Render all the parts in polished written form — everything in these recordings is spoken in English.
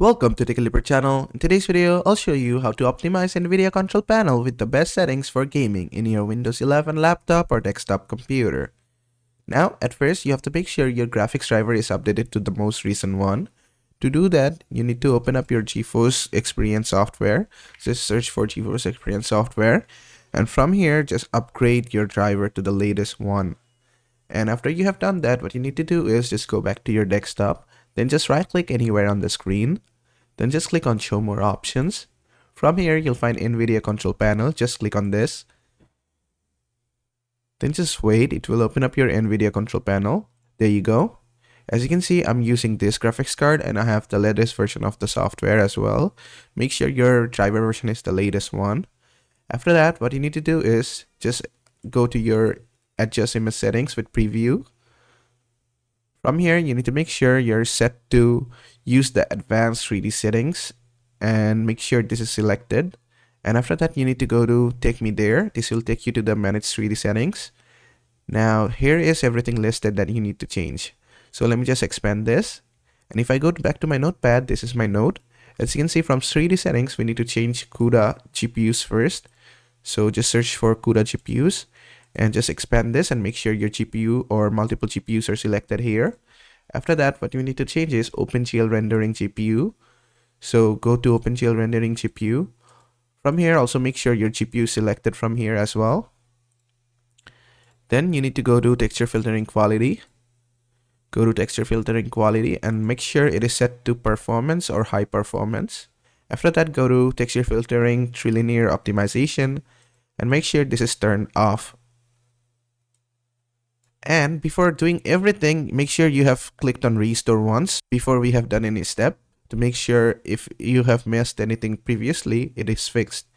Welcome to the Caliper channel. In today's video, I'll show you how to optimize Nvidia Control Panel with the best settings for gaming in your Windows 11 laptop or desktop computer. Now, at first, you have to make sure your graphics driver is updated to the most recent one. To do that, you need to open up your GeForce Experience software. Just search for GeForce Experience software. And from here, just upgrade your driver to the latest one. And after you have done that, what you need to do is just go back to your desktop. Then just right click anywhere on the screen. Then just click on Show More Options. From here, you'll find Nvidia Control Panel. Just click on this. Then just wait. It will open up your Nvidia Control Panel. There you go. As you can see, I'm using this graphics card and I have the latest version of the software as well. Make sure your driver version is the latest one. After that, what you need to do is just go to your Adjust Image Settings with Preview. From here, you need to make sure you're set to use the advanced 3D settings and make sure this is selected. And after that, you need to go to Take Me There. This will take you to the Manage 3D settings. Now, here is everything listed that you need to change. So let me just expand this. And if I go back to my notepad, this is my note. As you can see from 3D settings, we need to change CUDA GPUs first. So just search for CUDA GPUs. And just expand this and make sure your GPU or multiple GPUs are selected here. After that, what you need to change is OpenGL Rendering GPU. So go to OpenGL Rendering GPU. From here, also make sure your GPU is selected from here as well. Then you need to go to Texture Filtering Quality. Go to Texture Filtering Quality and make sure it is set to Performance or High Performance. After that, go to Texture Filtering Trilinear Optimization and make sure this is turned off. And before doing everything, make sure you have clicked on Restore once before we have done any step to make sure if you have missed anything previously, it is fixed.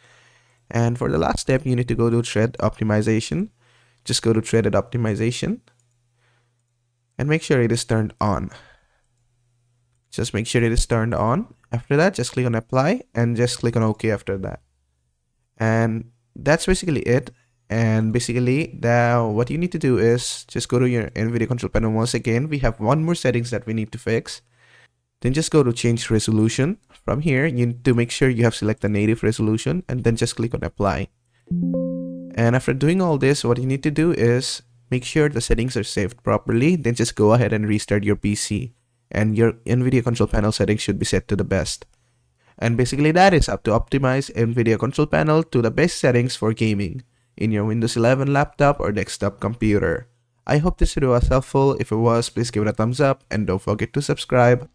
And for the last step, you need to go to Thread Optimization. Just go to Threaded Optimization and make sure it is turned on. Just make sure it is turned on. After that, just click on Apply and just click on OK after that. And that's basically it. And basically, what you need to do is just go to your Nvidia Control Panel once again. We have one more settings that we need to fix. Then just go to Change Resolution. From here, you need to make sure you have select the native resolution and then just click on Apply. And after doing all this, what you need to do is make sure the settings are saved properly. Then just go ahead and restart your PC. And your Nvidia Control Panel settings should be set to the best. And basically, that is up to optimize Nvidia Control Panel to the best settings for gaming in your Windows 11 laptop or desktop computer. I hope this video was helpful. If it was, please give it a thumbs up and don't forget to subscribe.